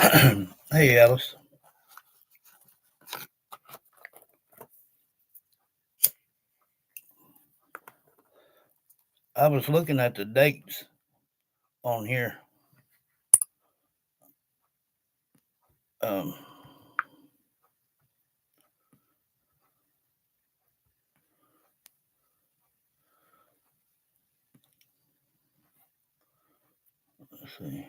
Hey, Alice. I was looking at the dates on here. Um, let's see.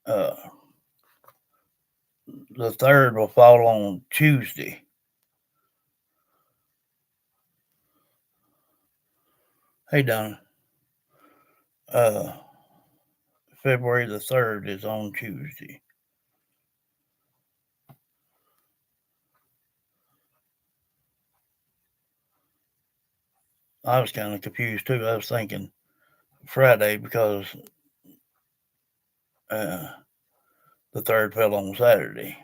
Uh, the 3rd will fall on Tuesday. Hey, Donna. Uh, February the 3rd is on Tuesday. I was kind of confused too. I was thinking Friday because uh, the 3rd fell on Saturday,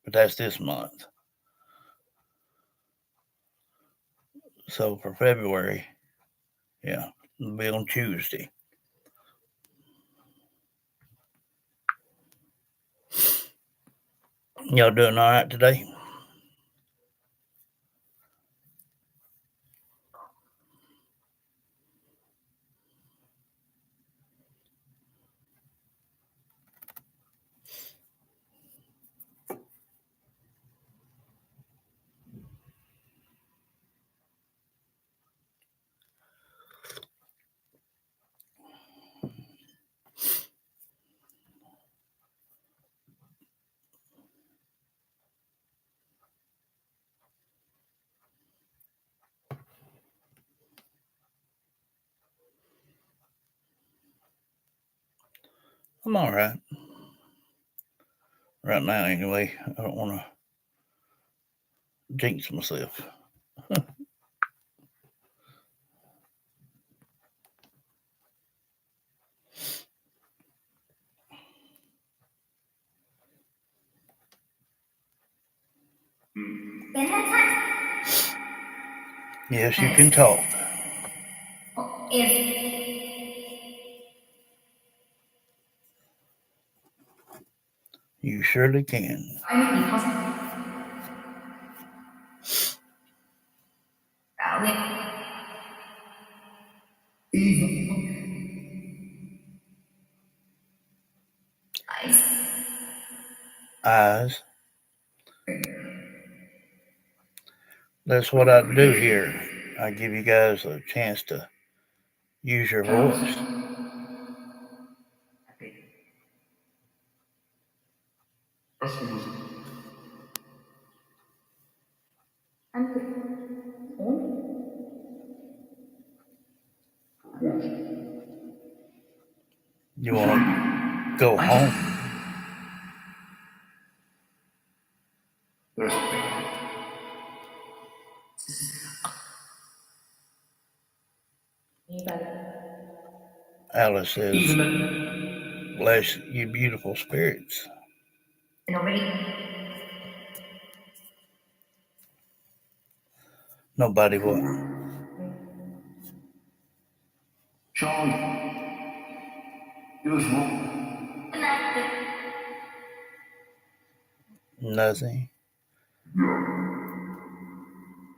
but that's this month. So for February, yeah, it'll be on Tuesday. Y'all doing all right today? I'm all right. Right now, anyway. I don't want to jinx myself. Yes, you can talk. You surely can. Eyes. That's what I do here. I give you guys a chance to use your voice. You want to go home? Alice says, bless you beautiful spirits. Nobody what? Nothing.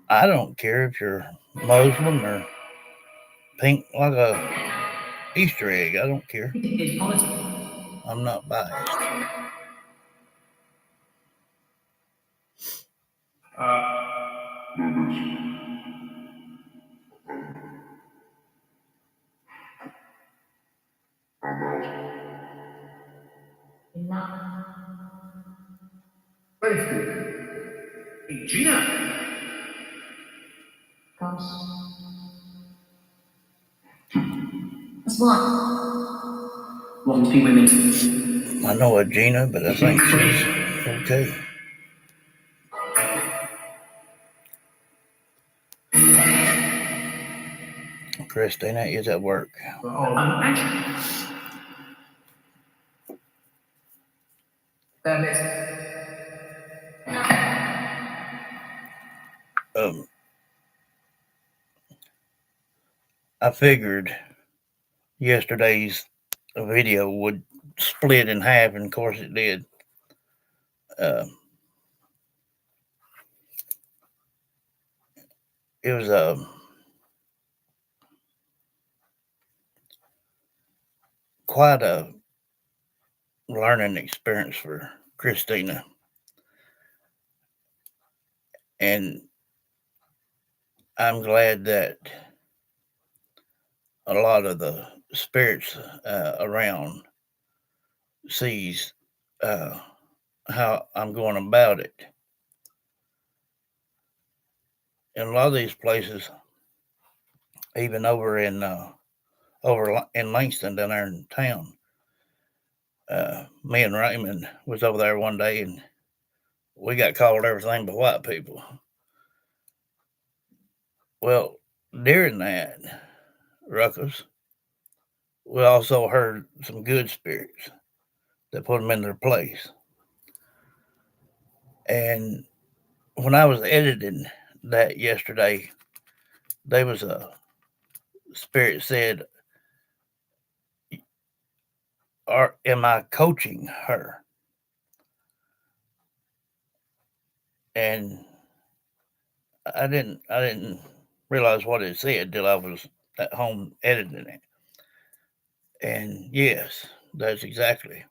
I don't care if you're Muslim or pink like a Easter egg. I don't care. I'm not biased. Gina. I know a Gina, but I think she's okay. Christina is at work. I figured yesterday's video would split in half, and of course it did. Uh, it was quite a learning experience for Christina, and I'm glad that a lot of the spirits around sees uh, how I'm going about it. In a lot of these places, even over in Langston down there in town, me and Raymond was over there one day, and we got called everything but white people. Well, during that ruckus, we also heard some good spirits that put them in their place. And when I was editing that yesterday, there was a spirit said, am I coaching her?" And I didn't realize what it said till I was at home editing it. And yes, that's exactly.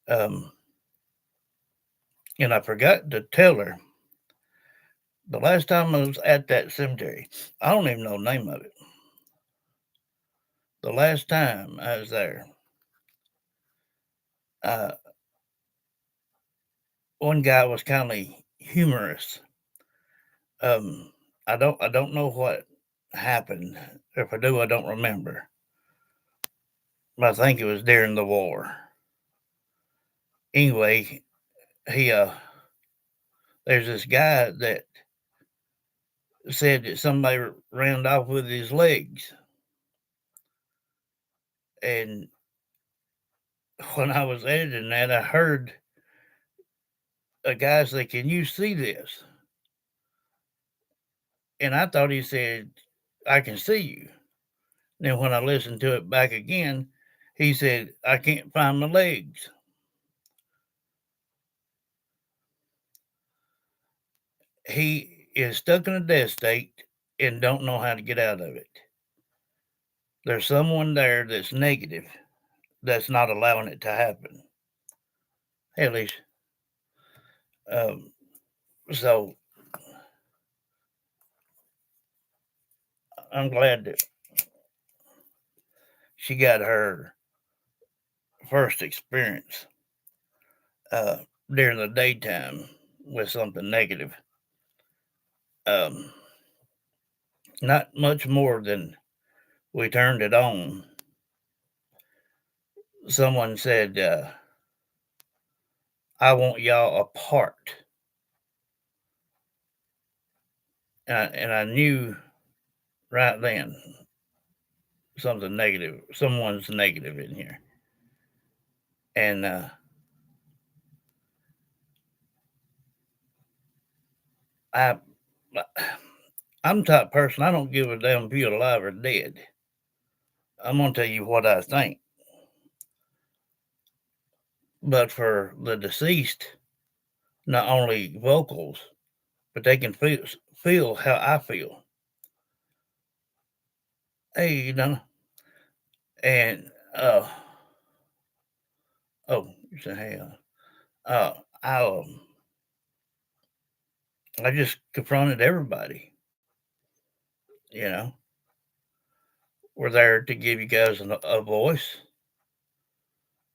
Um, and I forgot to tell her the last time I was at that cemetery. I don't even know the name of it. The last time I was there, uh, one guy was kind of humorous. Um, I don't know what happened. If I do, I don't remember. But I think it was during the war. Anyway, he there's this guy that said that somebody ran off with his legs. And when I was editing that, I heard a guy say, "Can you see this?" And I thought he said, "I can see you." Then when I listened to it back again, he said, "I can't find my legs." He is stuck in a death state and don't know how to get out of it. There's someone there that's negative, that's not allowing it to happen. At least, um, so I'm glad that she got her first experience uh, during the daytime with something negative. Um, Not much more than we turned it on. Someone said, "I want y'all apart." And I knew right then something negative, someone's negative in here. And I, I'm the type of person, I don't give a damn if you're alive or dead. I'm going to tell you what I think. But for the deceased, not only vocals, but they can feel how I feel. Hey, and oh, you said, hey, uh, I I just confronted everybody. You know, we're there to give you guys a voice.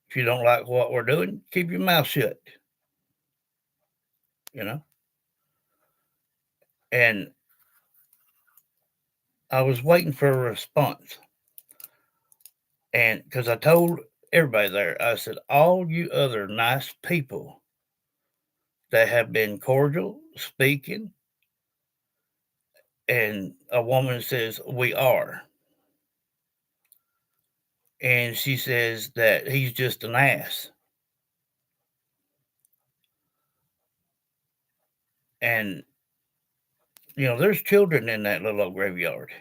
If you don't like what we're doing, keep your mouth shut. You know, and I was waiting for a response, and because I told everybody there, I said, all you other nice people that have been cordial, speaking, and a woman says we are, and she says that he's just an ass. And there's children in that little old graveyard.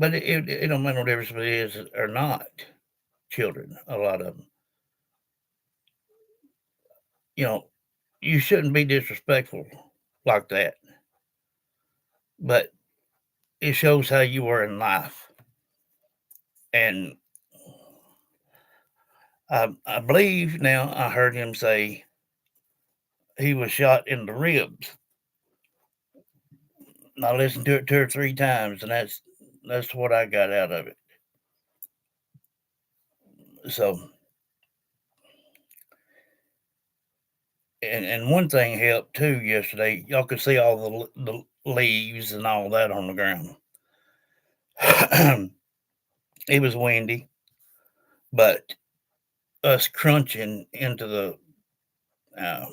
But it don't make no difference if it is or not children. A lot of them, you know, you shouldn't be disrespectful like that. But it shows how you were in life. And I believe now I heard him say he was shot in the ribs. I listened to it 2 or 3 times, and that's what I got out of it. So, and one thing helped too yesterday. Y'all could see all the leaves and all that on the ground. It was windy, but us crunching into the uh,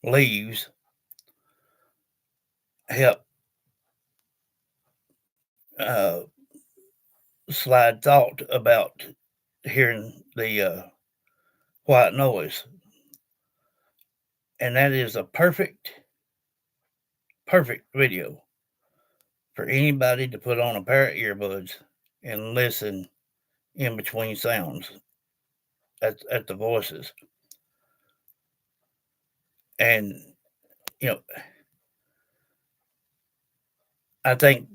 leaves helped uh, slide thought about hearing the white noise, and that is a perfect video for anybody to put on a pair of earbuds and listen in between sounds at the voices. And you know, I think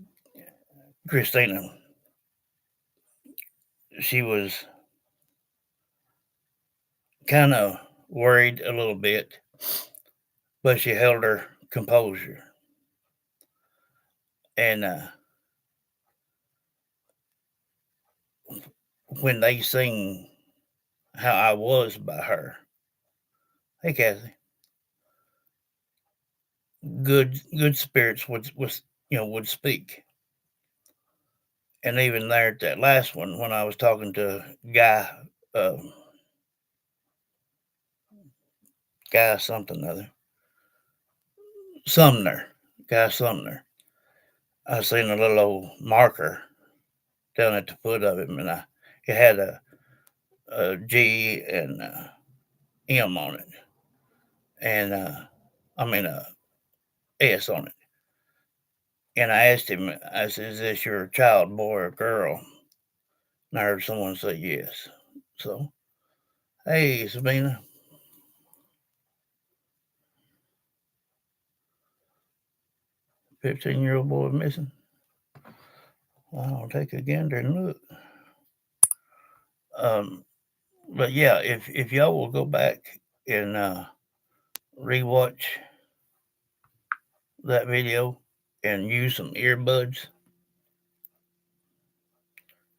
Christina, she was kind of worried a little bit, but she held her composure. And when they sing "How I Was" by her, hey Kathy, good spirits would speak. And even there at that last one, when I was talking to uh, Guy something other, Sumner, Guy Sumner, I seen a little old marker down at the foot of him, and it had a G and a M on it, and I mean a S on it. And I asked him, I said, "Is this your child, boy or girl?" And I heard someone say yes. So, hey, Sabina, 15-year-old boy missing. Well, I'll take a gander and look. Um, but yeah, if y'all will go back and rewatch that video and use some earbuds,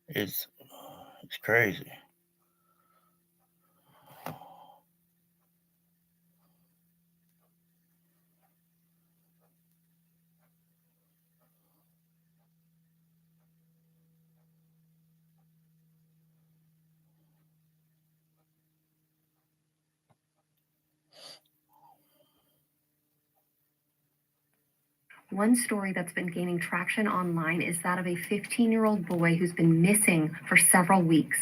it's it's crazy. One story that's been gaining traction online is that of a 15-year-old boy who's been missing for several weeks.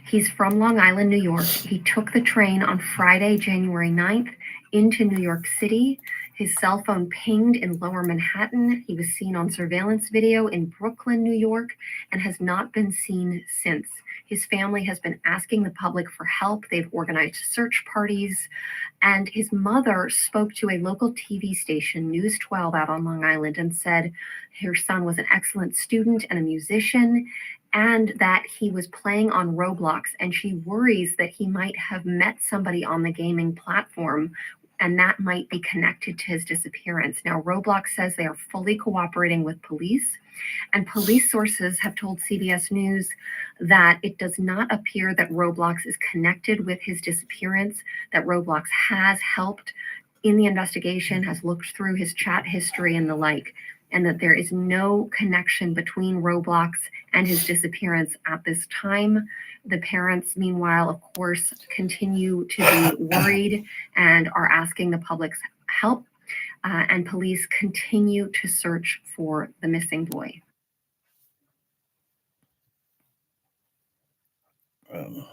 He's from Long Island, New York. He took the train on Friday, January 9th, into New York City. His cell phone pinged in Lower Manhattan. He was seen on surveillance video in Brooklyn, New York, and has not been seen since. His family has been asking the public for help. They've organized search parties. And his mother spoke to a local TV station, News 12, out on Long Island, and said her son was an excellent student and a musician, and that he was playing on Roblox. And she worries that he might have met somebody on the gaming platform, and that might be connected to his disappearance. Now, Roblox says they are fully cooperating with police. And police sources have told CBS News that it does not appear that Roblox is connected with his disappearance, that Roblox has helped in the investigation, has looked through his chat history and the like, and that there is no connection between Roblox and his disappearance at this time. The parents, meanwhile, of course, continue to be worried and are asking the public's help. And police continue to search for the missing boy. Um,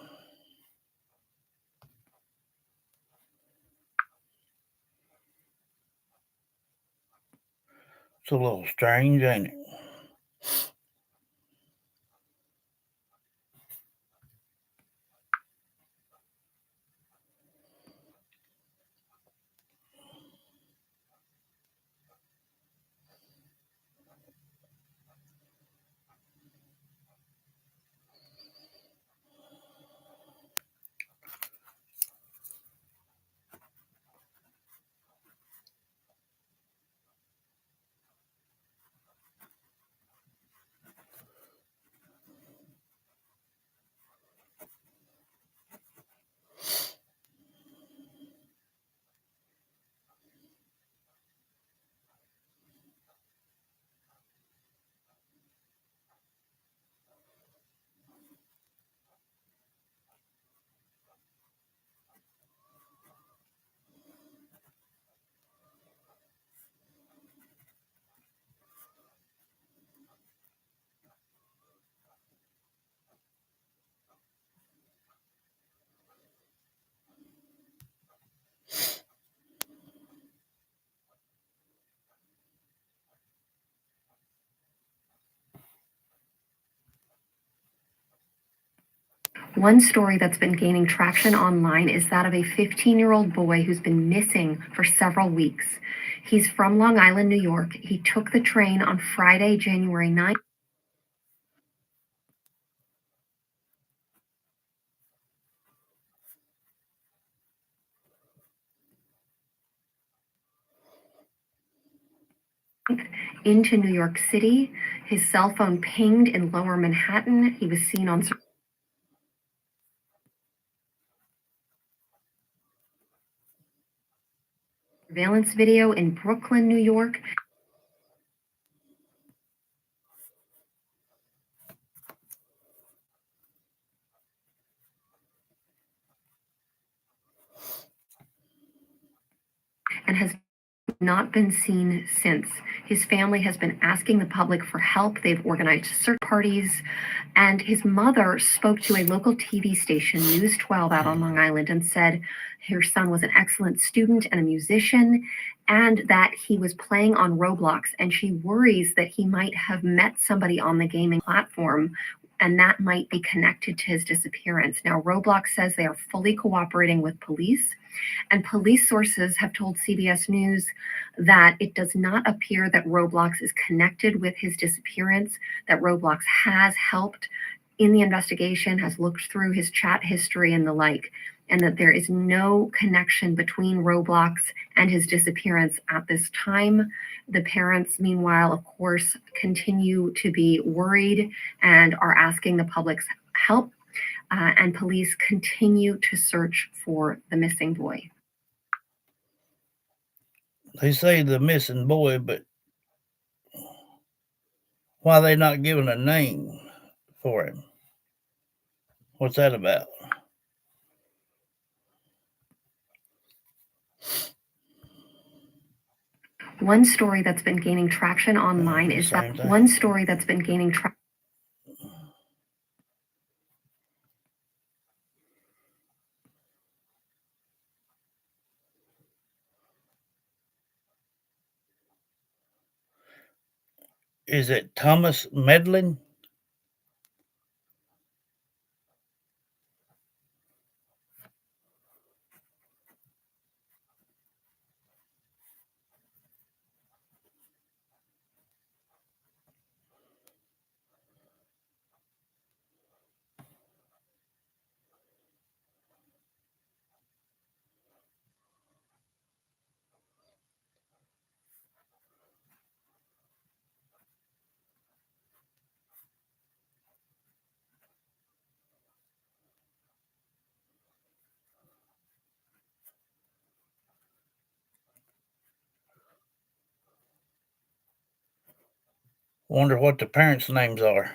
it's a little strange, ain't it? One story that's been gaining traction online is that of a 15-year-old boy who's been missing for several weeks. He's from Long Island, New York. He took the train on Friday, January 9th. Into New York City. His cell phone pinged in lower Manhattan. He was seen on surveillance video in Brooklyn, New York. And has not been seen since. His family has been asking the public for help. They've organized search parties. And his mother spoke to a local TV station, News 12, out on Long Island, and said her son was an excellent student and a musician, and that he was playing on Roblox. And she worries that he might have met somebody on the gaming platform, and that might be connected to his disappearance. Now, Roblox says they are fully cooperating with police. And police sources have told CBS News that it does not appear that Roblox is connected with his disappearance, that Roblox has helped in the investigation, has looked through his chat history and the like, and that there is no connection between Roblox and his disappearance at this time. The parents, meanwhile, of course, continue to be worried and are asking the public's help. And police continue to search for the missing boy. They say the missing boy, but why they not giving a name for him? What's that about? One story that's been gaining traction online is that thing. one story that's been gaining traction. Is it Thomas Medlin? Wonder what the parents' names are.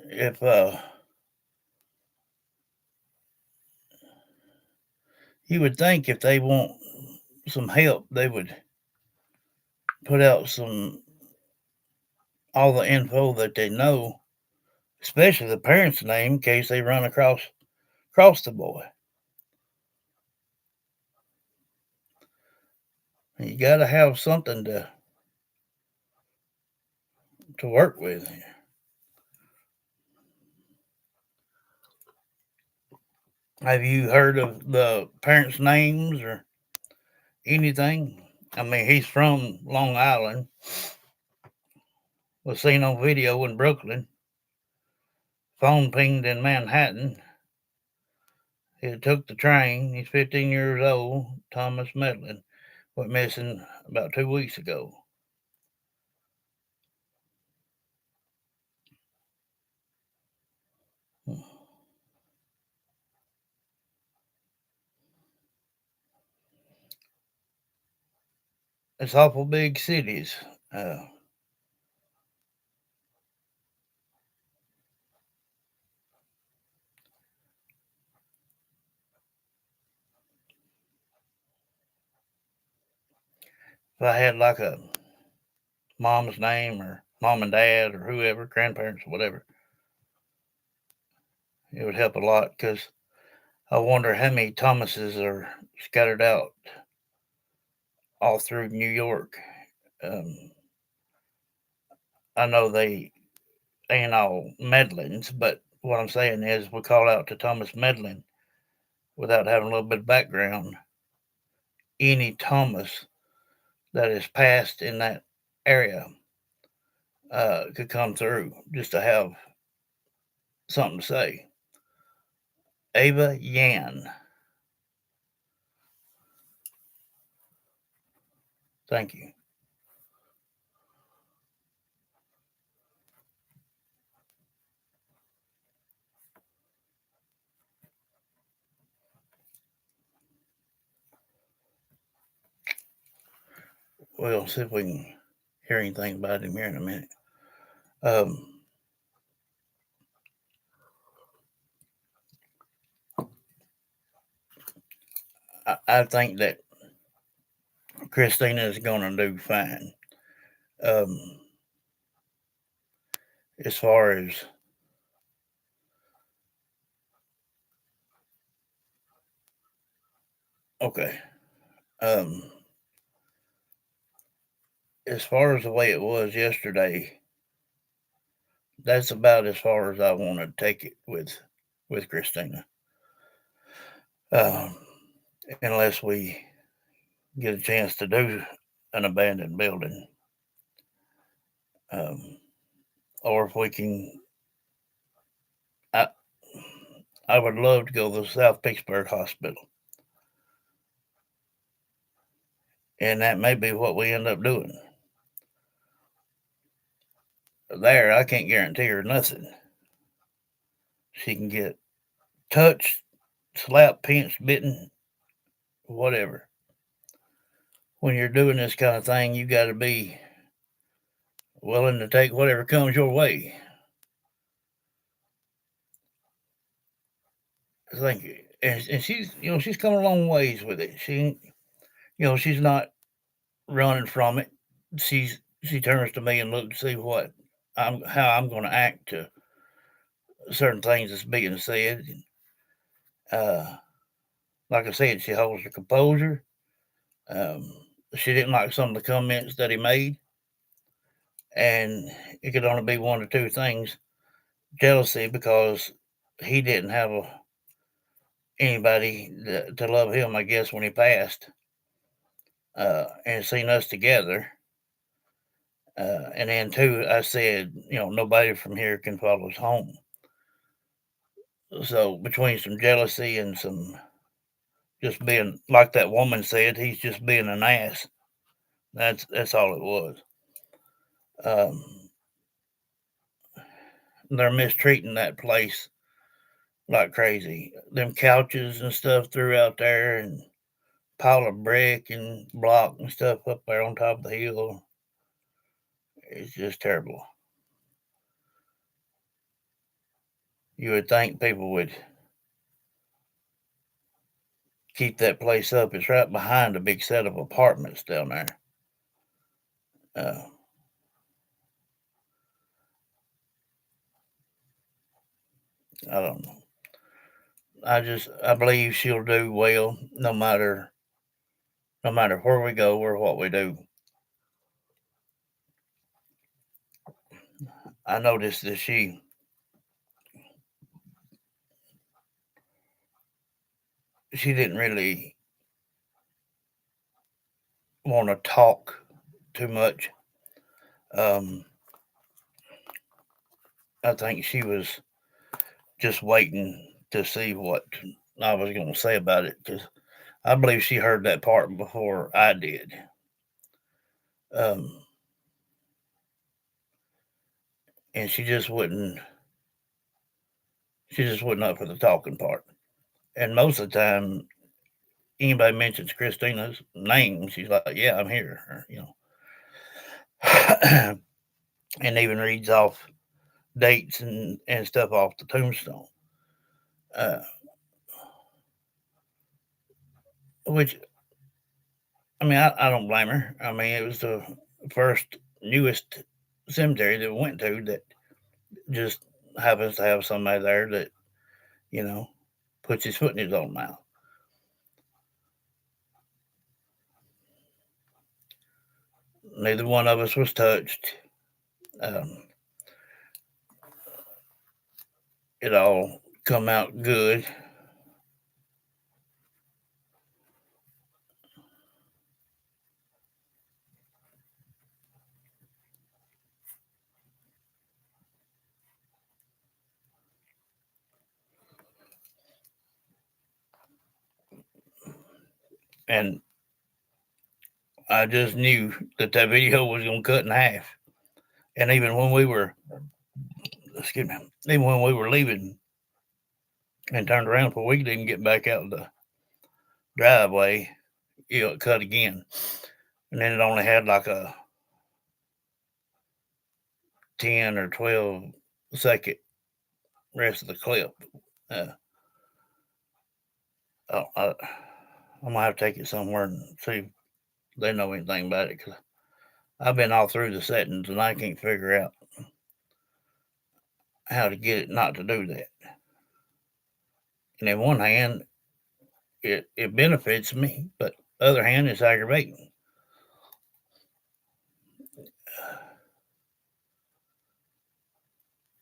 If you would think if they want some help, they would put out all the info that they know, especially the parents' name, in case they run across the boy. You got to have something to work with. Have you heard of the parents' names or anything? I mean, he's from Long Island. Was seen on video in Brooklyn. Phone pinged in Manhattan. He took the train. He's 15 years old. Thomas Medlin went missing about 2 weeks ago. It's awful big cities. If I had like a mom's name or mom and dad or whoever, grandparents or whatever, it would help a lot because I wonder how many Thomases are scattered out all through New York. Um, I know they ain't all Medlins, but what I'm saying is, we call out to Thomas Medlin without having a little bit of background. Any Thomas that is passed in that area could come through just to have something to say. Ava Yan, thank you. We'll see if we can hear anything about him here in a minute. Um, I think that Christina is going to do fine. Um, as far as okay, um, as far as the way it was yesterday, that's about as far as I want to take it with Christina. Um, unless we get a chance to do an abandoned building, um, or if we can. I, I would love to go to the South Pittsburgh Hospital, and that may be what we end up doing. There, I can't guarantee her nothing. She can get touched, slapped, pinched, bitten, whatever. When you're doing this kind of thing, you got to be willing to take whatever comes your way. Thank you. And she's, she's come a long ways with it. She's not running from it. She turns to me and looks to see how I'm going to act to certain things that's being said. Uh, like I said, she holds her composure. Um, she didn't like some of the comments that he made, and it could only be one or two things: jealousy because he didn't have anybody to love him, I guess, when he passed, and seen us together. And then two, I said, nobody from here can follow us home. So between some jealousy and some just being like that woman said, he's just being an ass. That's all it was. Um, they're mistreating that place like crazy. Them couches and stuff threw out there, and pile of brick and block and stuff up there on top of the hill. It's just terrible. You would think people would keep that place up. It's right behind a big set of apartments down there. Uh, I don't know. I believe she'll do well no matter where we go or what we do. I noticed that she didn't really want to talk too much. Um, I think she was just waiting to see what I was going to say about it because I believe she heard that part before I did. Um, and she just wasn't up for the talking part. And most of the time, anybody mentions Christina's name, she's like, "Yeah, I'm here," and even reads off dates and stuff off the tombstone. Uh, which I don't blame her. I mean, it was the first newest cemetery that we went to that just happens to have somebody there that you know puts his foot in his own mouth. Neither one of us was touched. Um, it all come out good. And I just knew that that video was going to cut in half. And even when we were, excuse me, even when we were leaving and turned around before we could even get back out of the driveway, it cut again. And then it only had like a 10 or 12-second rest of the clip. Uh, I'm going to have to take it somewhere and see if they know anything about it, because I've been all through the settings and I can't figure out how to get it not to do that. And in one hand, it benefits me, but other hand, it's aggravating.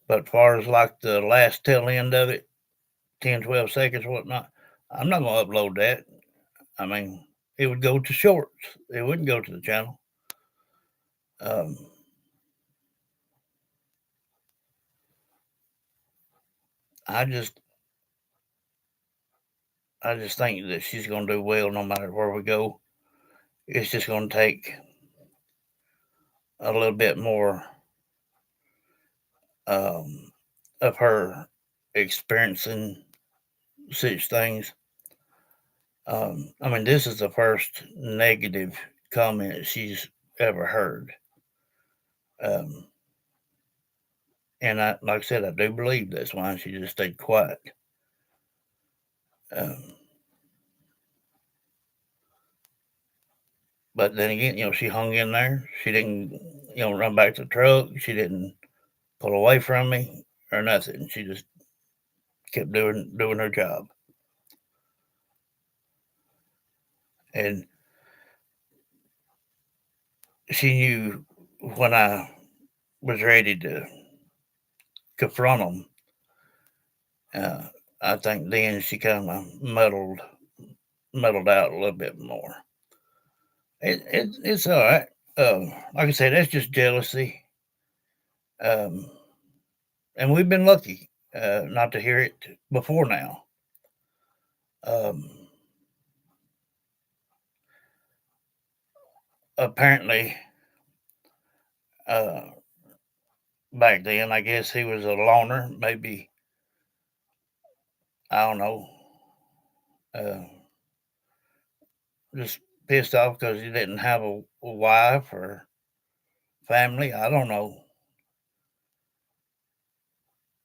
But as far as like the last tail end of it, 10, 12 seconds, whatnot, I'm not going to upload that. I mean, it would go to shorts. It wouldn't go to the channel. Um, I just, I just think that she's going to do well no matter where we go. It's just going to take a little bit more um, of her experiencing such things. I mean, this is the first negative comment she's ever heard. Um, and like I said, I do believe that's why she just stayed quiet. Um, but then again, she hung in there. She didn't, run back to the truck. She didn't pull away from me or nothing. She just kept doing her job. And she knew when I was ready to confront them. Uh, I think then she kind of muddled out a little bit more. It's all right. Like I said, that's just jealousy. Um, and we've been lucky not to hear it before now. Um, apparently, uh, back then, I guess he was a loner. Maybe, I don't know. Uh, just pissed off because he didn't have a wife or family. I don't know.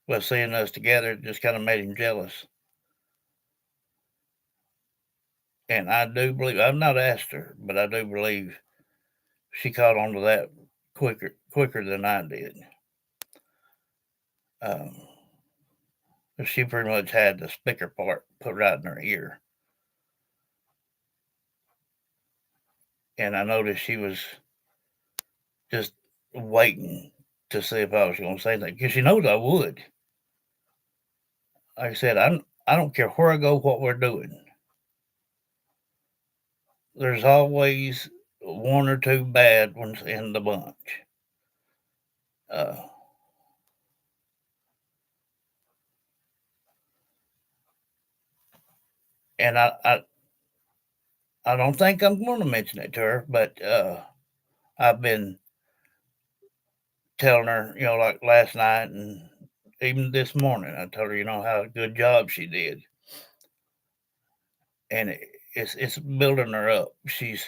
But seeing us together just kind of made him jealous. And I do believe, I've not asked her, but I do believe she caught on to that quicker than I did. Um, she pretty much had the speaker part put right in her ear. And I noticed she was just waiting to see if I was going to say that, because she knows I would. Like I said, I don't care where I go, what we're doing. There's always one or two bad ones in the bunch. Uh, and I don't think I'm going to mention it to her, but I've been telling her, like last night and even this morning, I told her, how good job she did, and it's building her up. She's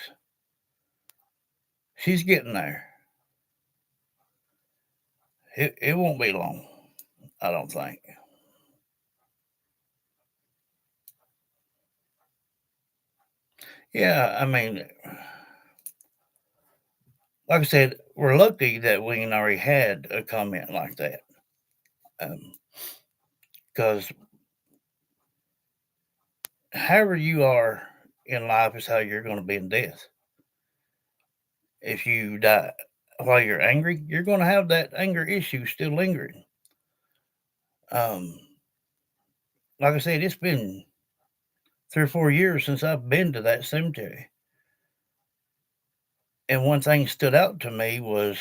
getting there. It won't be long, I don't think. Yeah, I mean, like I said, we're lucky that we ain't already had a comment like that, because however you are in life is how you're going to be in death. If you die while you're angry, you're going to have that anger issue still lingering. Um, like I said, it's been 3 or 4 years since I've been to that cemetery. And one thing stood out to me was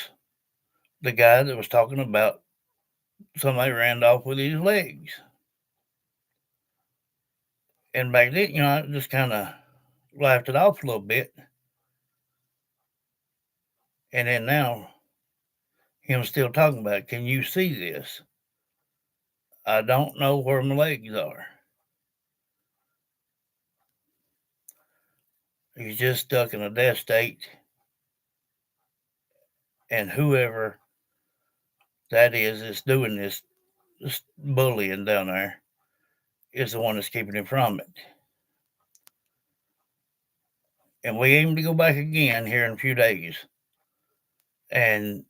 the guy that was talking about somebody ran off with his legs. And back then, I just kind of laughed it off a little bit. And then now, him still talking about, can you see this? I don't know where my legs are. He's just stuck in a death state. And whoever that is that's doing this bullying down there is the one that's keeping him from it. And we aim to go back again here in a few days. And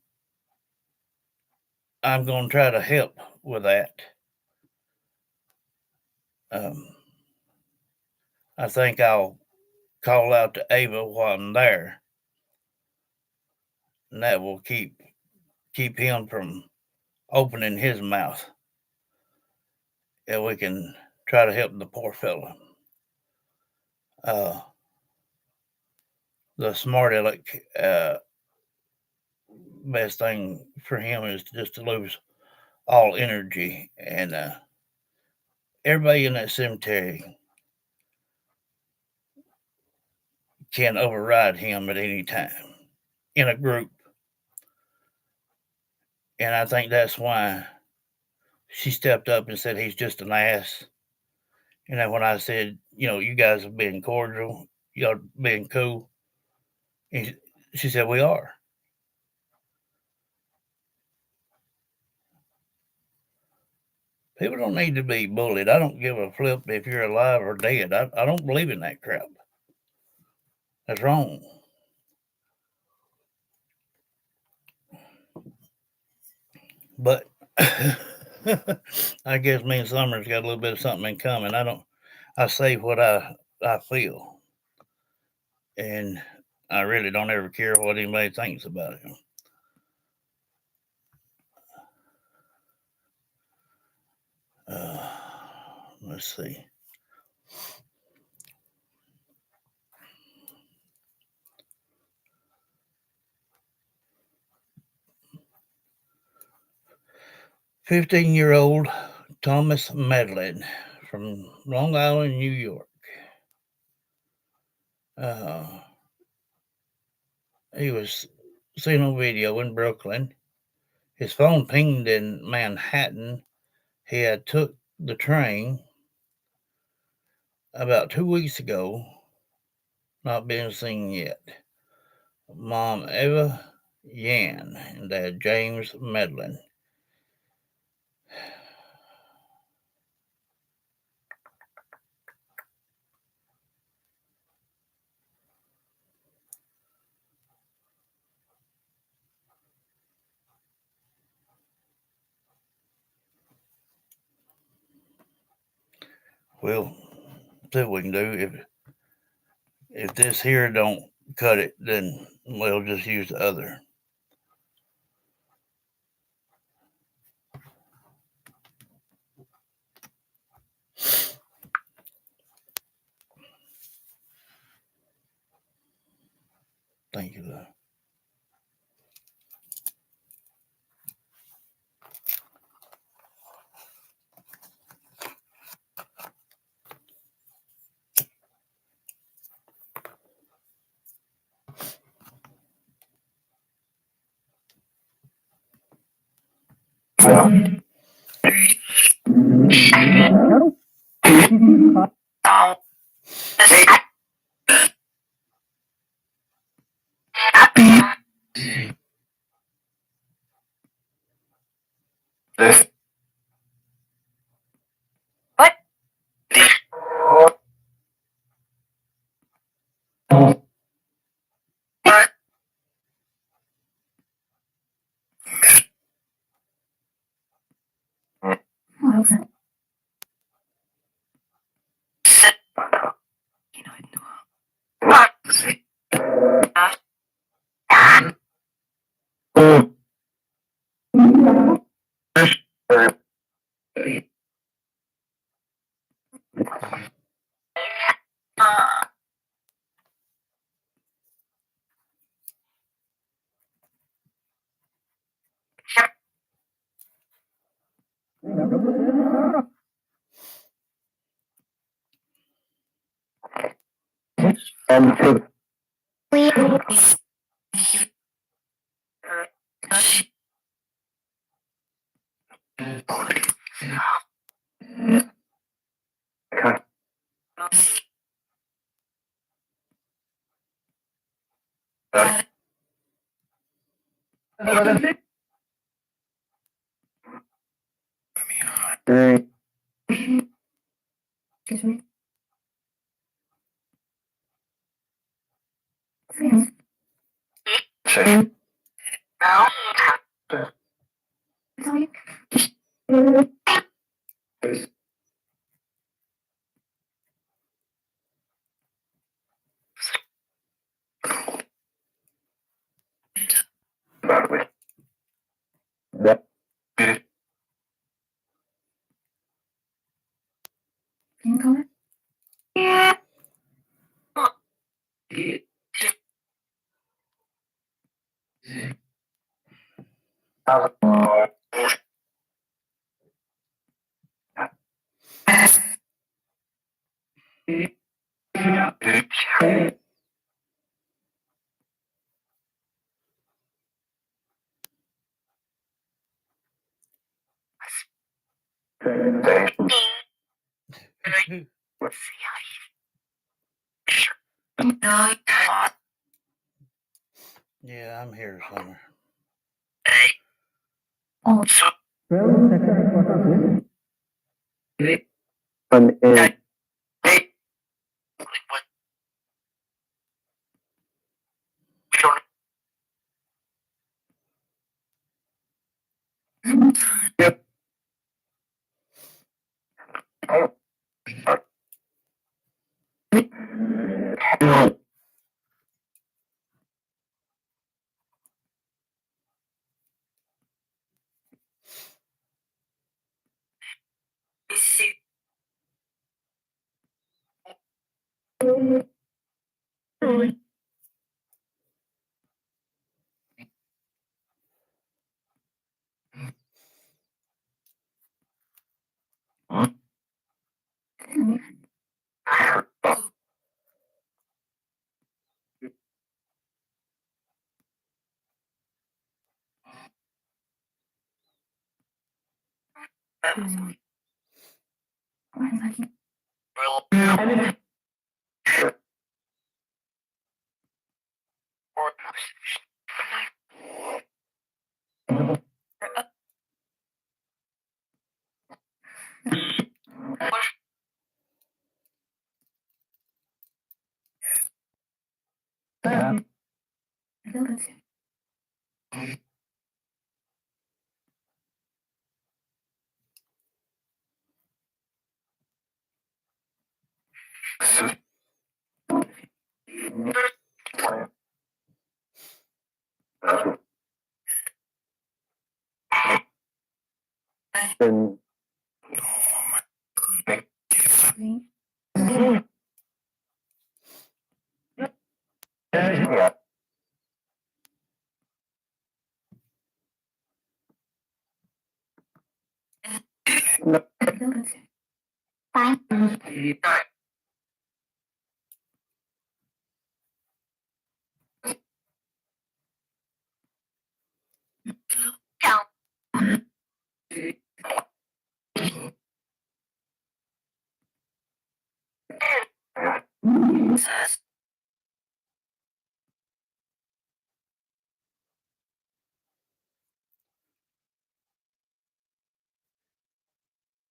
I'm going to try to help with that. Um, I think I'll call out to Ava while I'm there, and that will keep him from opening his mouth, and we can try to help the poor fella. The smart aleck, best thing for him is just to lose all energy, and everybody in that cemetery can override him at any time in a group. And I think that's why she stepped up and said he's just an ass. And then when I said, you guys have been cordial, y'all being cool, and she said, we are. People don't need to be bullied. I don't give a flip if you're alive or dead. I don't believe in that crap. That's wrong. But I guess me and Summer's got a little bit of something in common. I say what I feel. And I really don't ever care what anybody thinks about it. Let's see. "15-year-old Thomas Medlin from Long Island, New York. He was seen on video in Brooklyn. His phone pinged in Manhattan. He had took the train about 2 weeks ago, not been seen yet. Mom Eva Yan and Dad James Medlin. We'll see what we can do. If this here don't cut it, then we'll just use the other. Thank you, though. Yeah, I'm here somewhere.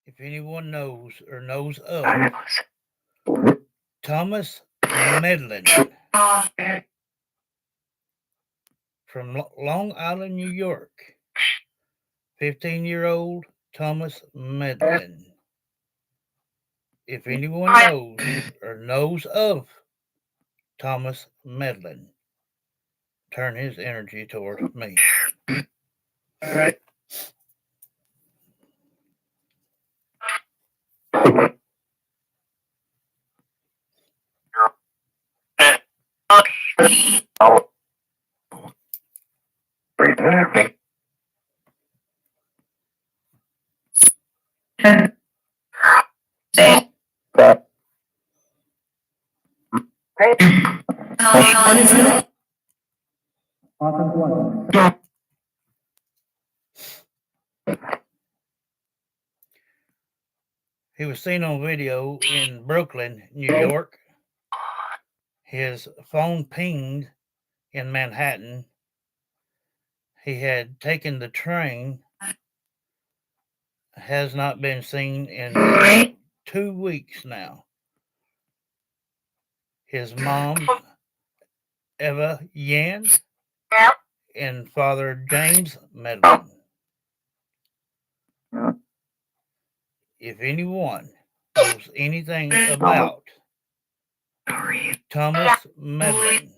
If anyone knows or knows of Thomas Medlin from Long Island, New York, 15-year-old Thomas Medlin. If anyone knows or knows of Thomas Medlin, turn his energy toward me. He was seen on video in Brooklyn, New York. His phone pinged in Manhattan. He had taken the train, has not been seen in 2 weeks now. His mom, Eva Yan, and father, James Medlin. If anyone knows anything about Thomas Medlin,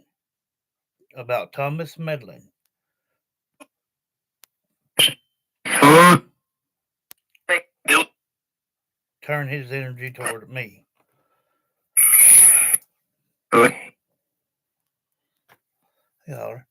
turn his energy toward me. Yeah.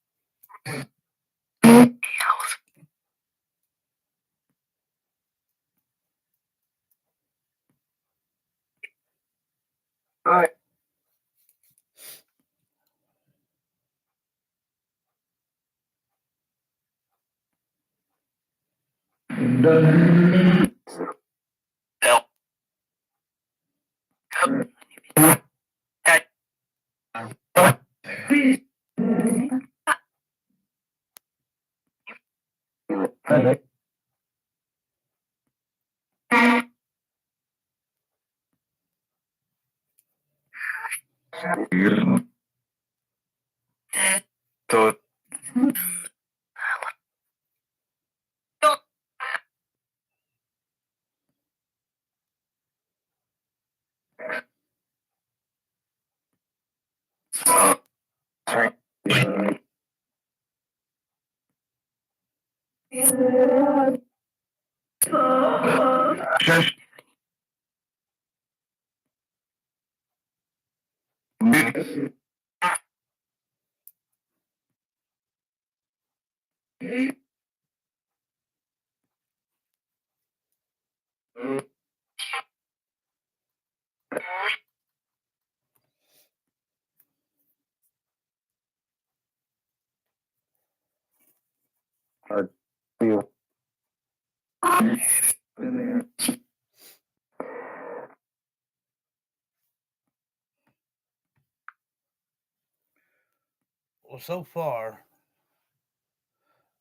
Well, so far,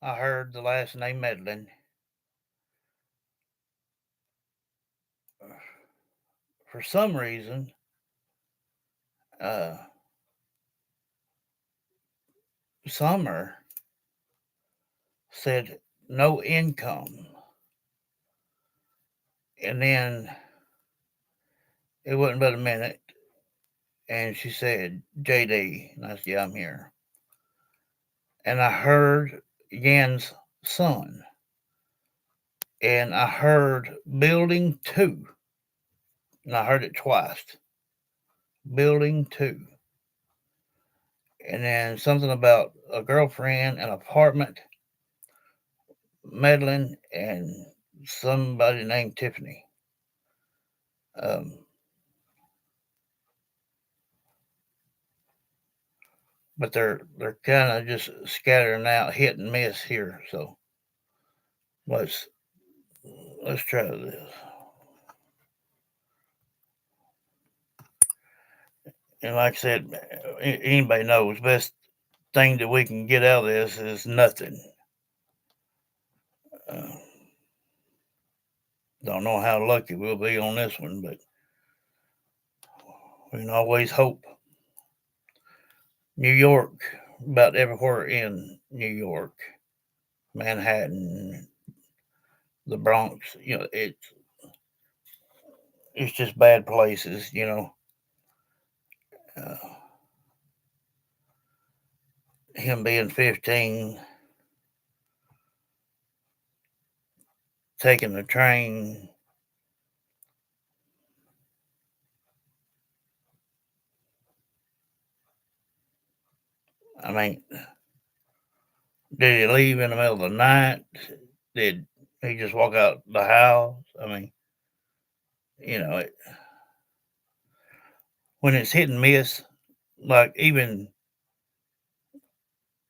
I heard the last name Medlin. For some reason, uh, Summer said no income. And then it wasn't but a minute, and she said, JD. And I said, yeah, I'm here. And I heard Yan's son. And I heard building 2. And I heard it twice. Building 2. And then something about a girlfriend, an apartment, Medlin, and somebody named Tiffany. Um, but they're kind of just scattering out, hit and miss here. So let's try this. And like I said, anybody knows best thing that we can get out of this is nothing. Uh, don't know how lucky we'll be on this one, but we can always hope. New York, about everywhere in New York, Manhattan, the Bronx, it's just bad places, Uh, him being 15, taking the train. I mean, did he leave in the middle of the night? Did he just walk out the house? I mean, it, when it's hit and miss, like even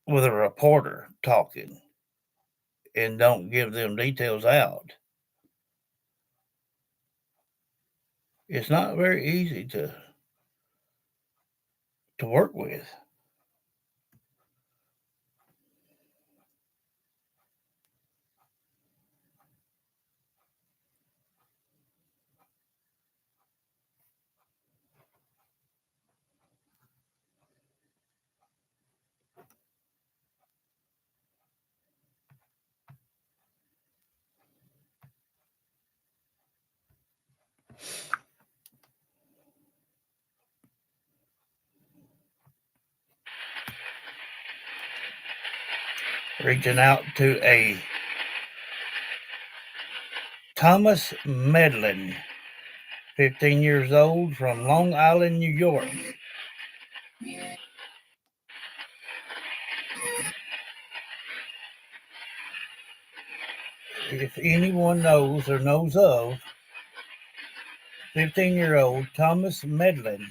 with a reporter talking and don't give them details out, it's not very easy to work with. Reaching out to a Thomas Medlin, 15 years old, from Long Island, New York. If anyone knows or knows of 15-year-old Thomas Medlin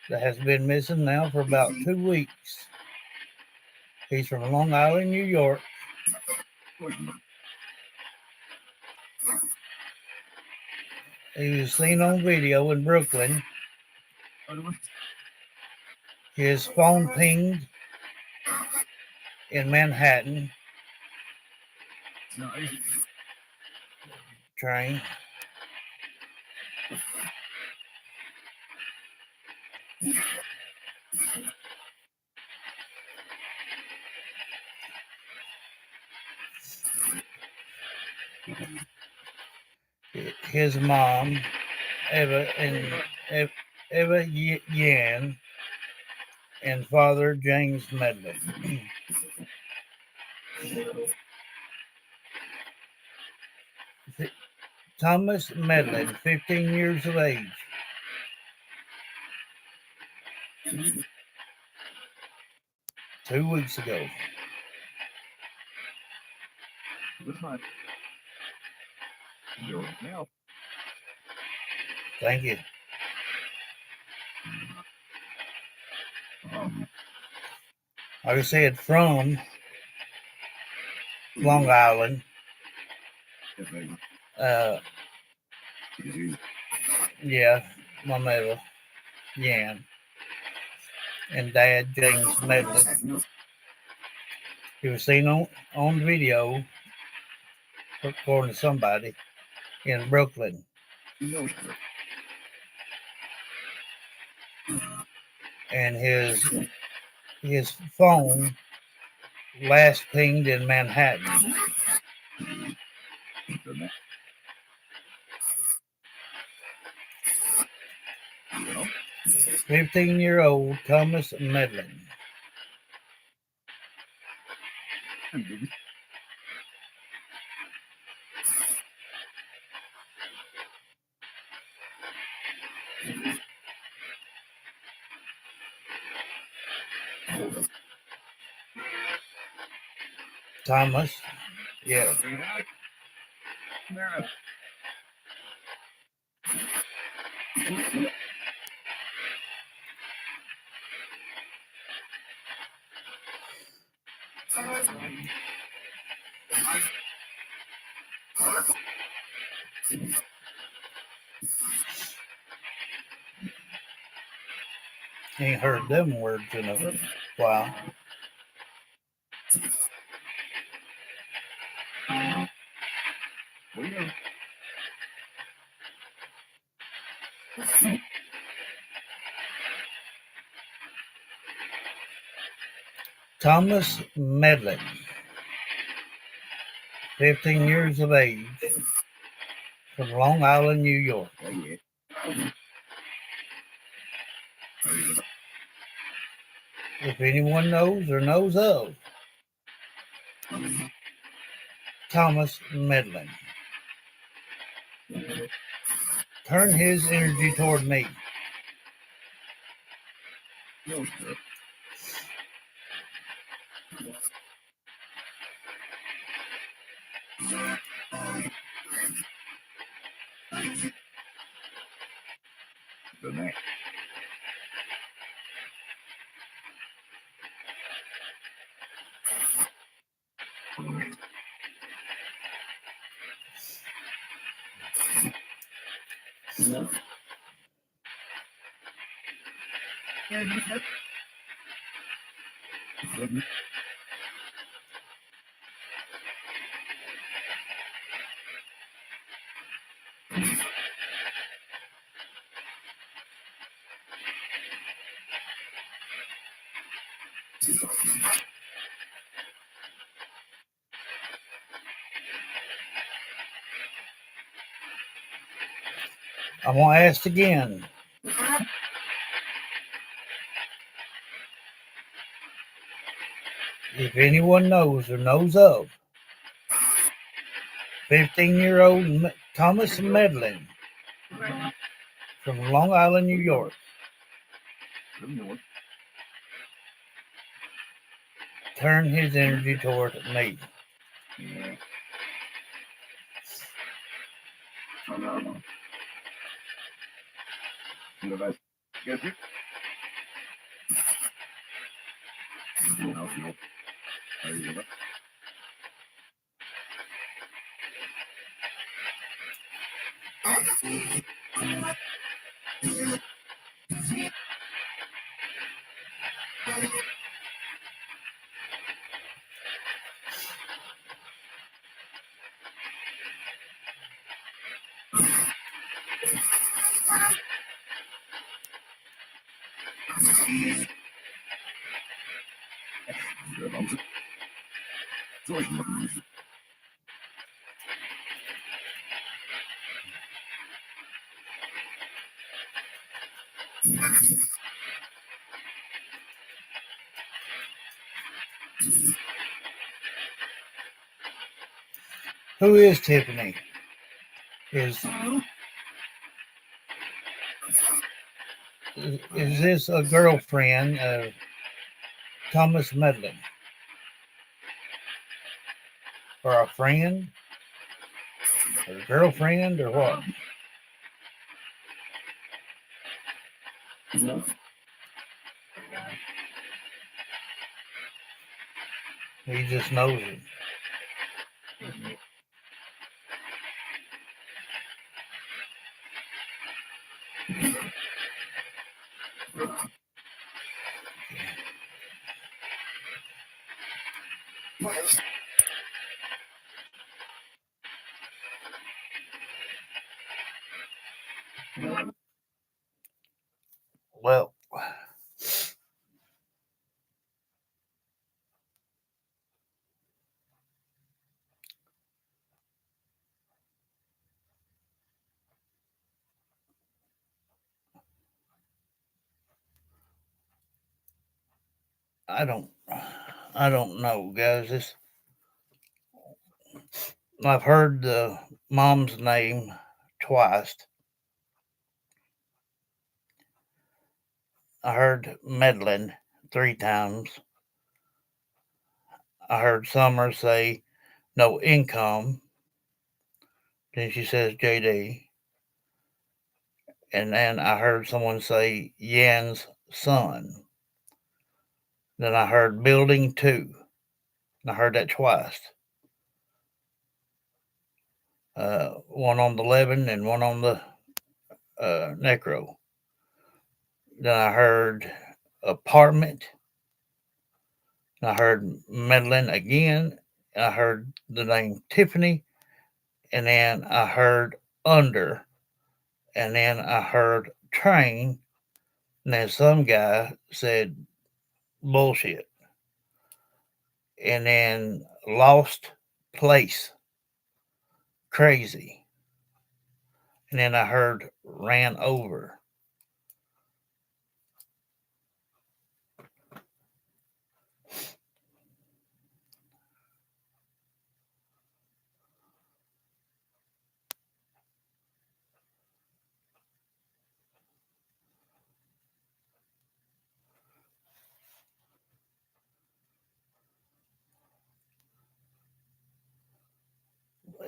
that has been missing now for about 2 weeks. He's from Long Island, New York. He was seen on video in Brooklyn. His phone pinged in Manhattan. Train. His mom, Eva Yan, and father James Medlin. Thomas Medlin, 15 years of age. Two weeks ago. Thank you. Like I said, from Long Island. Yeah, my mother, Jan, and Dad, James Medlin. He was seen on video, according to somebody, in Brooklyn. And his phone last pinged in Manhattan. 15-year-old Thomas Medlin. Thomas, yeah. Ain't heard them words in a while. Thomas Medlin, 15 years of age, from Long Island, New York. If anyone knows or knows of Thomas Medlin, turn his energy toward me. The next. I'm going to ask again. If anyone knows or knows of 15-year-old Thomas Medlin from Long Island, New York, turn his energy toward me. Who is Tiffany? Is this a girlfriend of Thomas Medlin? Or a friend? Or a girlfriend? Or what? He just knows it. Well, I don't know, guys. I've heard the mom's name twice. I heard Medlin 3 times. I heard Summer say no income. Then she says JD. And then I heard someone say Yan's son. Then I heard building 2. And I heard that twice. One on the 11 and one on the necro. Then I heard apartment. I heard Medlin again. I heard the name Tiffany. And then I heard under. And then I heard train. And then some guy said bullshit. And then lost place. Crazy. And then I heard ran over.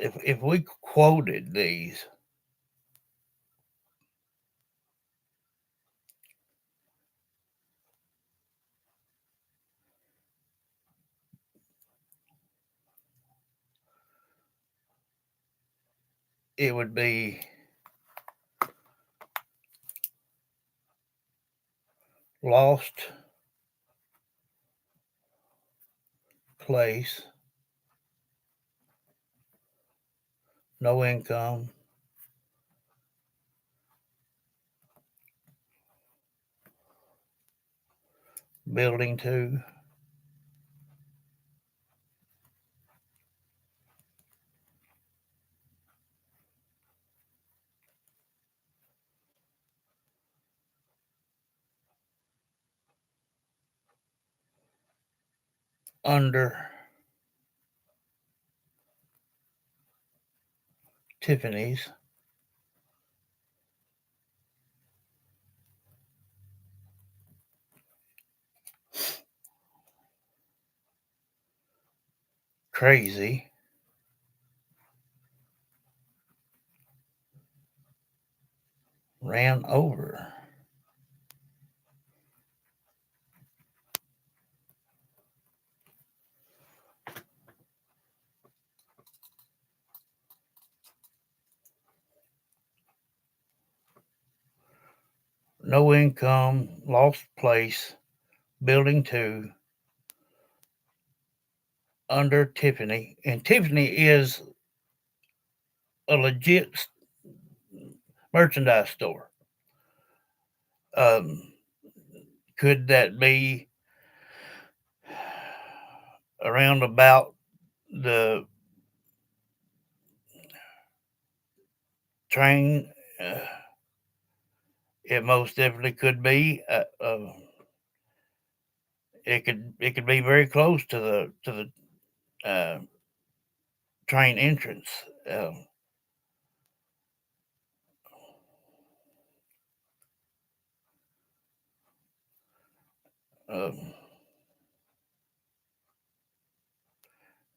If we quoted these, it would be lost place, no income, building 2, under Tiffany's, crazy, ran over. No income, lost place, building 2, under Tiffany. And Tiffany is a legit merchandise store. Um, could that be around about the train? It most definitely could be. It could be very close to the train entrance. Uh, um,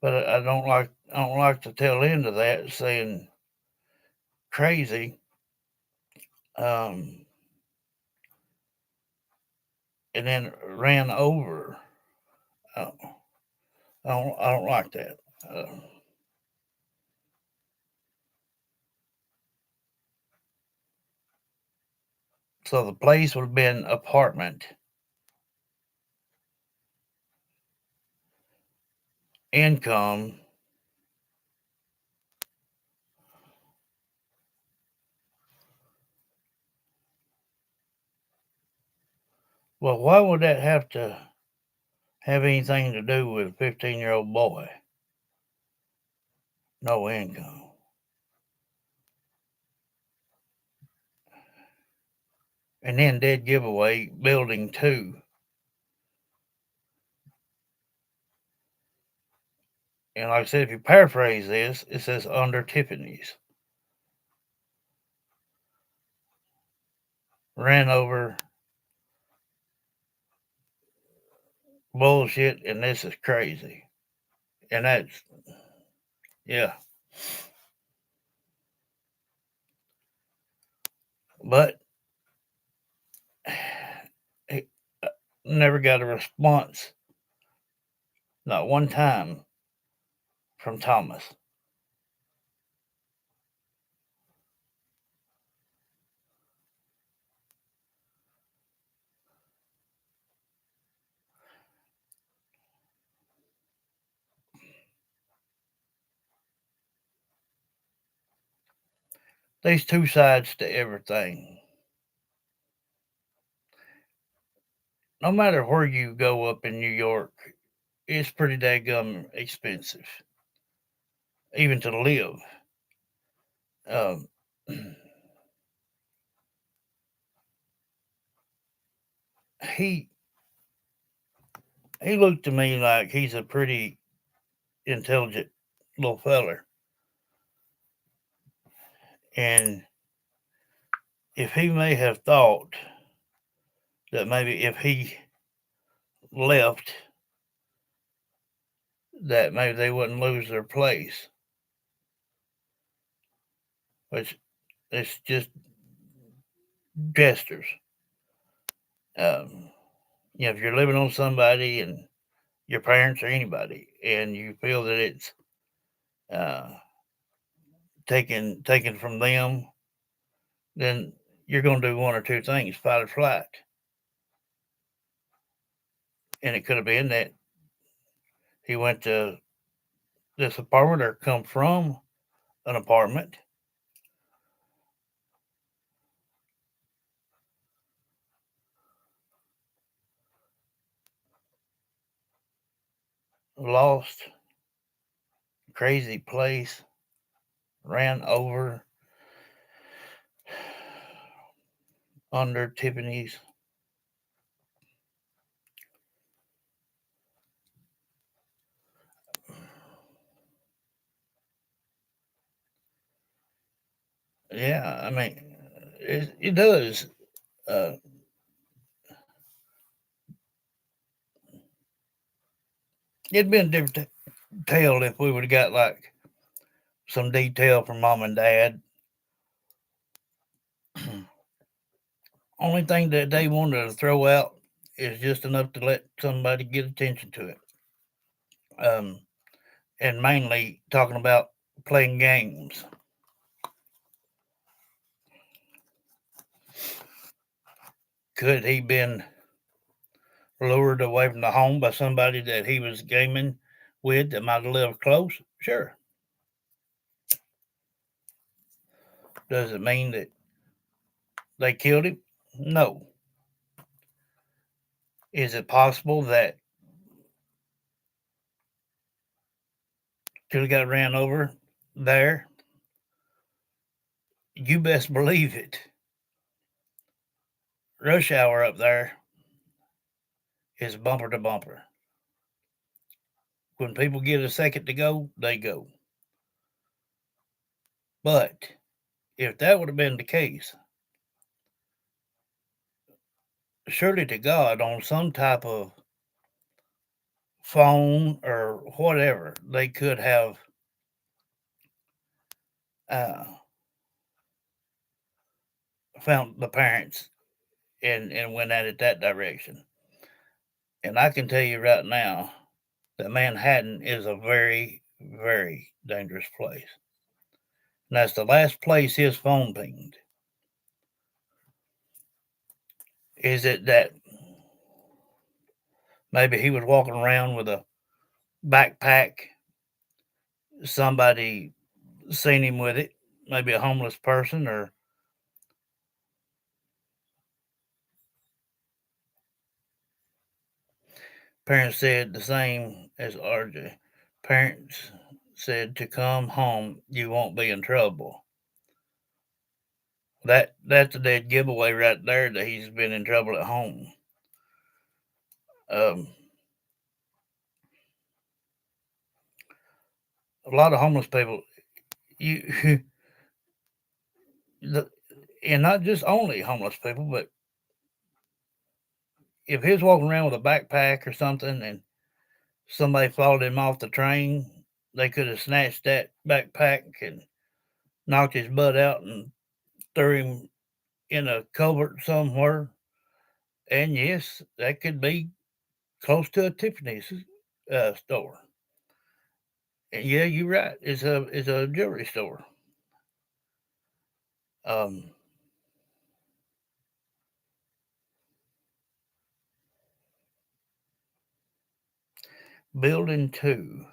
but I don't like the tail end of that saying crazy. Um, and then ran over. Uh, I don't like that. Uh, so the place would have been apartment, income. Well, why would that have to have anything to do with a 15-year-old boy? No income. And then dead giveaway, building 2. And like I said, if you paraphrase this, it says under Tiffany's. Ran over, bullshit, and this is crazy. And that's, yeah. But he never got a response, not one time, from Thomas. There's 2 sides to everything. No matter where you go up in New York, it's pretty daggum expensive, even to live. Um, he he looked to me like he's a pretty intelligent little feller, and if he may have thought that maybe if he left, that maybe they wouldn't lose their place, which it's just gestures. Um, if you're living on somebody and your parents or anybody, and you feel that it's uh, taken from them, then you're going to do one or two things: fight or flight. And it could have been that he went to this apartment or come from an apartment, lost, crazy place, ran over under Tiffany's. Yeah, I mean, it does. Uh, it'd been a different tale if we would have got like some detail from mom and dad. Only thing that they wanted to throw out is just enough to let somebody get attention to it. Um, and mainly talking about playing games. Could he been lured away from the home by somebody that he was gaming with that might have lived close? Sure. Does it mean that they killed him? No. Is it possible that could have got ran over there? You best believe it. Rush hour up there is bumper to bumper. When people get a second to go, they go. But if that would have been the case, surely to God, on some type of phone or whatever, they could have uh, found the parents and went at it that direction. And I can tell you right now that Manhattan is a very, very dangerous place. And that's the last place his phone pinged. Is it that maybe he was walking around with a backpack? Somebody seen him with it, maybe a homeless person, or parents said the same as RJ. Parents said to come home, you won't be in trouble. That's a dead giveaway right there that he's been in trouble at home. Um, a lot of homeless people, you, the, and not just only homeless people, but if he was walking around with a backpack or something and somebody followed him off the train, they could have snatched that backpack and knocked his butt out and threw him in a culvert somewhere. And yes, that could be close to a Tiffany's store. And yeah, you're right. It's a jewelry store. Um, building two,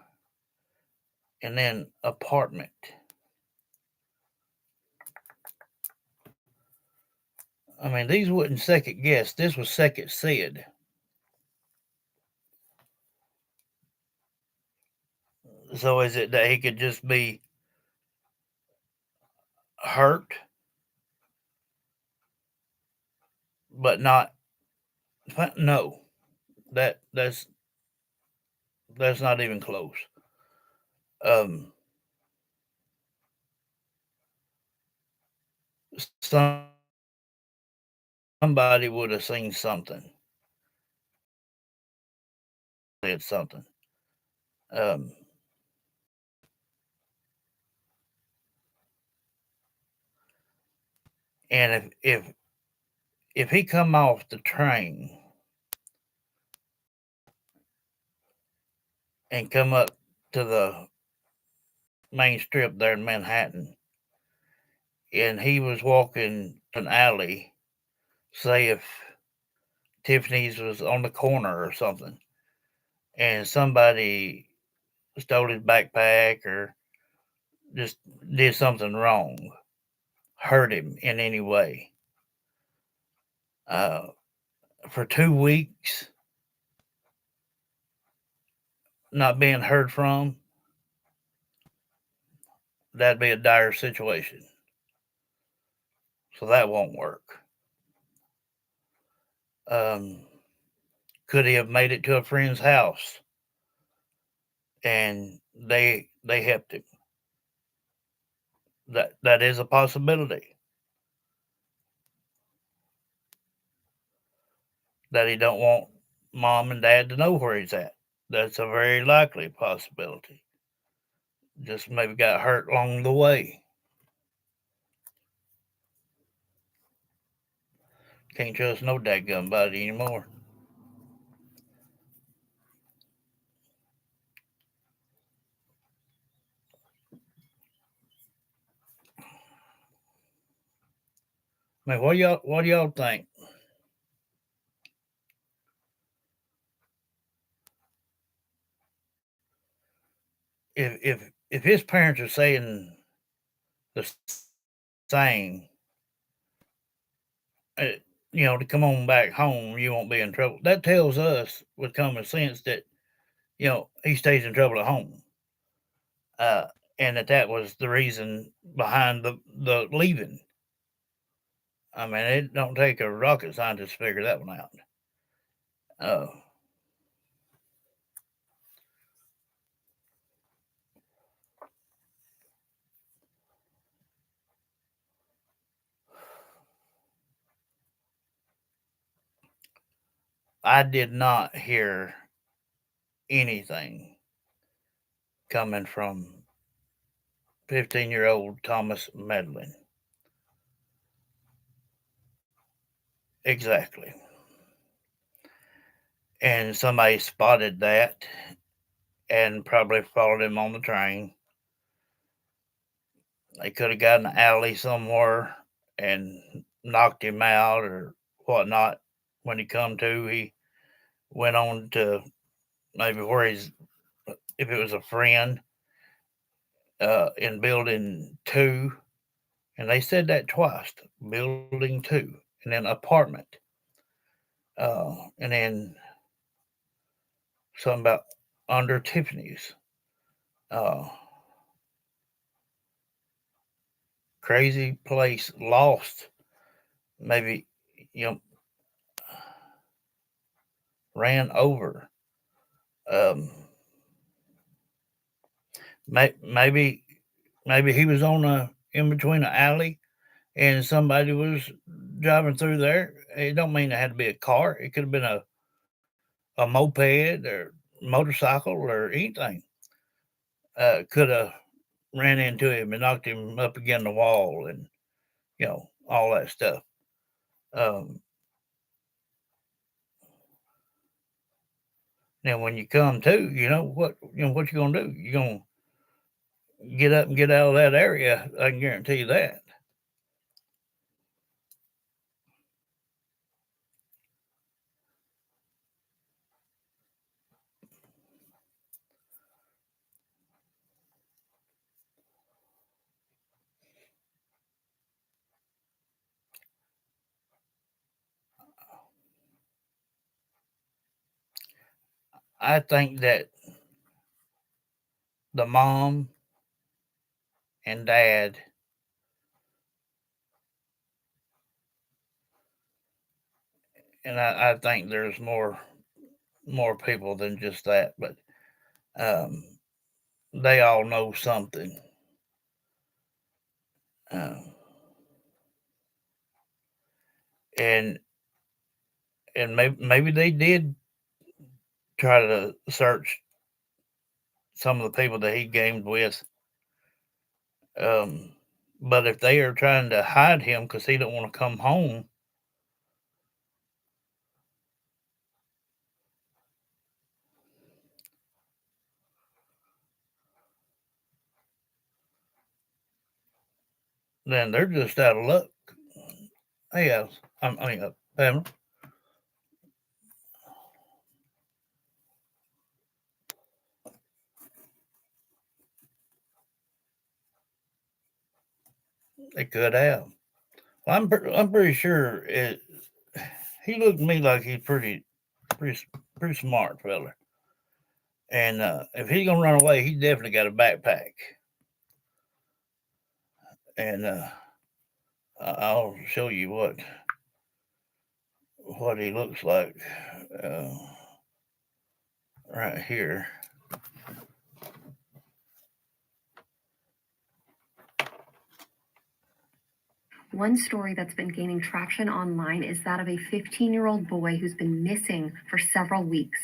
and then apartment. I mean, these wouldn't second guess. This was second said. So is it that he could just be hurt, but not? No, that's not even close. Um, somebody would have seen something, said something. Um, and if he come off the train and come up to the main strip there in Manhattan, and he was walking an alley, say if Tiffany's was on the corner or something, and somebody stole his backpack or just did something wrong, hurt him in any way. Uh, for 2 weeks, not being heard from, that'd be a dire situation. So that won't work. Um, could he have made it to a friend's house and they helped him? That is a possibility. That he don't want mom and dad to know where he's at. That's a very likely possibility. Just maybe got hurt along the way. Can't trust no dadgum body anymore. I mean, what do y'all think? If his parents are saying the same, uh, to come on back home, you won't be in trouble. That tells us with common sense that he stays in trouble at home, uh, and that was the reason behind the leaving. I mean, it don't take a rocket scientist to figure that one out. Uh, I did not hear anything coming from 15-year-old Thomas Medlin. Exactly. And somebody spotted that and probably followed him on the train. They could have got in an alley somewhere and knocked him out or whatnot. When he come to, he went on to maybe where he's, if it was a friend, in building 2, and they said that twice, building 2, and then apartment, and then something about under Tiffany's. Uh, crazy place, lost, maybe, you know, ran over. Um, maybe, maybe he was on a in between an alley, and somebody was driving through there. It don't mean it had to be a car. It could have been a moped or motorcycle or anything. Could have ran into him and knocked him up against the wall and all that stuff. Um, now when you come to, what you gonna do? You gonna get up and get out of that area. I can guarantee you that. I think that the mom and dad, and I think there's more people than just that, but um, they all know something. Um, and maybe they did try to search some of the people that he gamed with. Um, but if they are trying to hide him because he don't want to come home, then they're just out of luck. Hey, Alice, Pamela, they could have. I'm pretty sure it. He looked to me like he's pretty pretty smart fella. And if he's gonna run away, he definitely got a backpack. And I'll show you what he looks like uh, right here. One story that's been gaining traction online is that of a 15-year-old boy who's been missing for several weeks.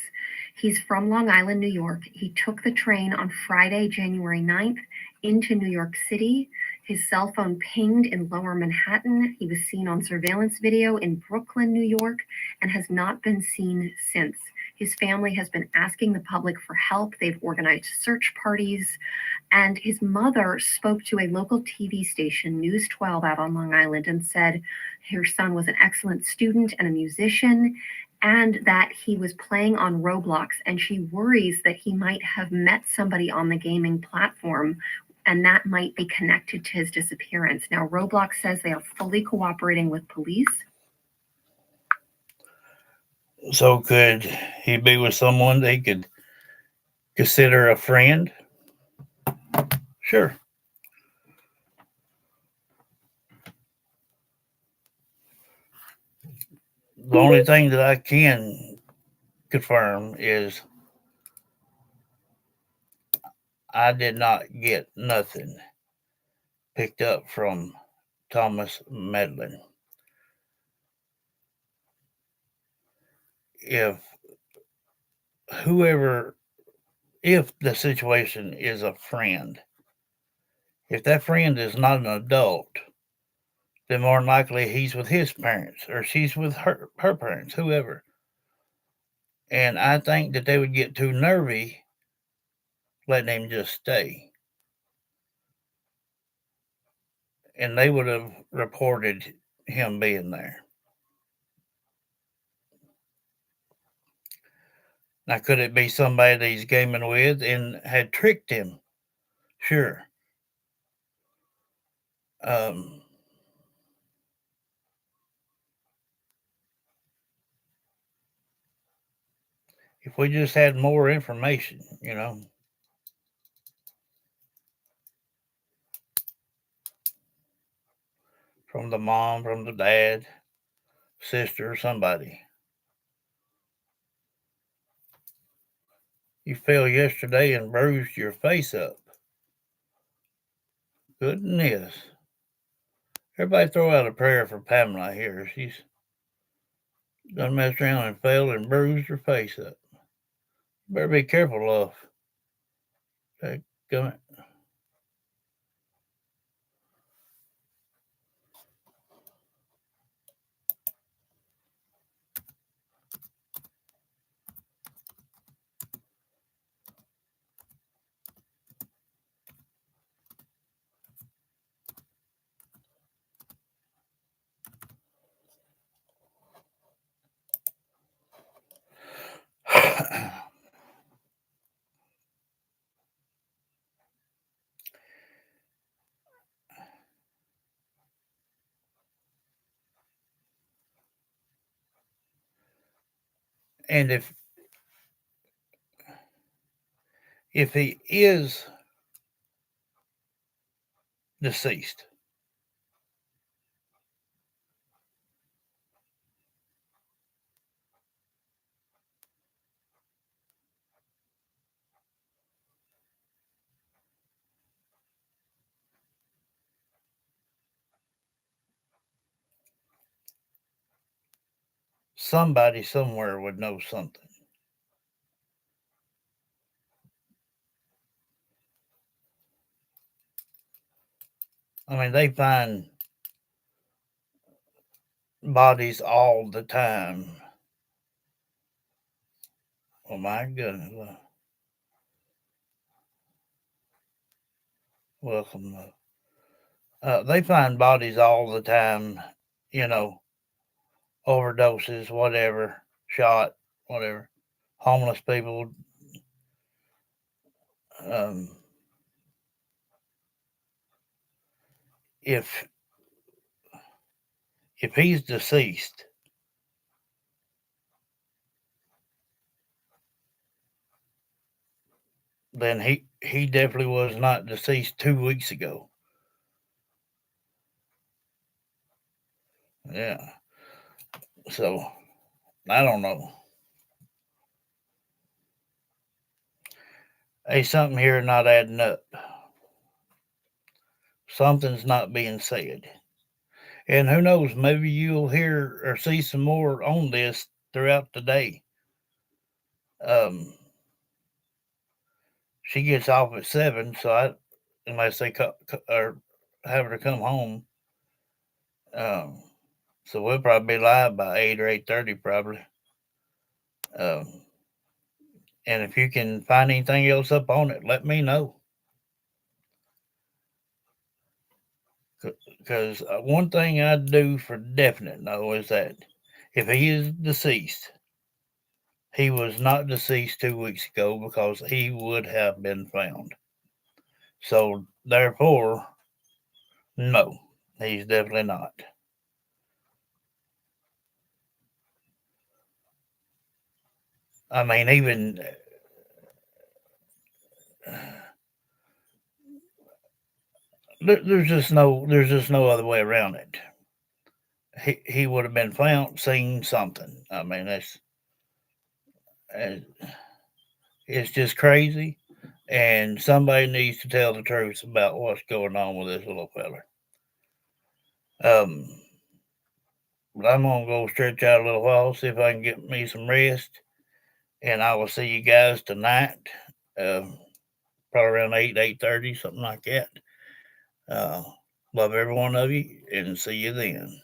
He's from Long Island, New York. He took the train on Friday, January 9th, into New York City. His cell phone pinged in Lower Manhattan. He was seen on surveillance video in Brooklyn, New York, and has not been seen since. His family has been asking the public for help. They've organized search parties. And his mother spoke to a local TV station, News 12, out on Long Island, and said her son was an excellent student and a musician, and that he was playing on Roblox. And she worries that he might have met somebody on the gaming platform, and that might be connected to his disappearance. Now, Roblox says they are fully cooperating with police. So could he be with someone they could consider a friend? Sure. The only thing that I can confirm is I did not get nothing picked up from Thomas Medlin. If whoever, if the situation is a friend, if that friend is not an adult, then more than likely he's with his parents or she's with her parents, whoever. And I think that they would get too nervy letting him just stay. And they would have reported him being there. Now, could it be somebody that he's gaming with and had tricked him? Sure. Um, if we just had more information, from the mom, from the dad, sister, somebody. You fell yesterday and bruised your face up. Goodness. Everybody throw out a prayer for Pamela here. She's done messed around and fell and bruised her face up. You better be careful, love. Okay, come And if he is deceased, somebody somewhere would know something. I mean, they find bodies all the time. Oh my goodness. Welcome. They find bodies all the time, you know, overdoses, whatever, shot, whatever, homeless people. Um, if if he's deceased, then he definitely was not deceased 2 weeks ago. Yeah. So I don't know. Hey, something here not adding up. Something's not being said. And who knows, maybe you'll hear or see some more on this throughout the day. Um, she gets off at 7, so unless they or have her to come home. Um, so we'll probably be live by 8 or 8:30 probably. Um, and if you can find anything else up on it, let me know. Because one thing I do for definite know is that if he is deceased, he was not deceased 2 weeks ago because he would have been found. So therefore, no, he's definitely not. I mean, even there's just no other way around it. He would have been found, seen something. I mean, uh, it's just crazy, and somebody needs to tell the truth about what's going on with this little fella. Um, but I'm gonna go stretch out a little while, see if I can get me some rest, and I will see you guys tonight. Probably around 8:30, something like that. Uh, love every one of you, and see you then.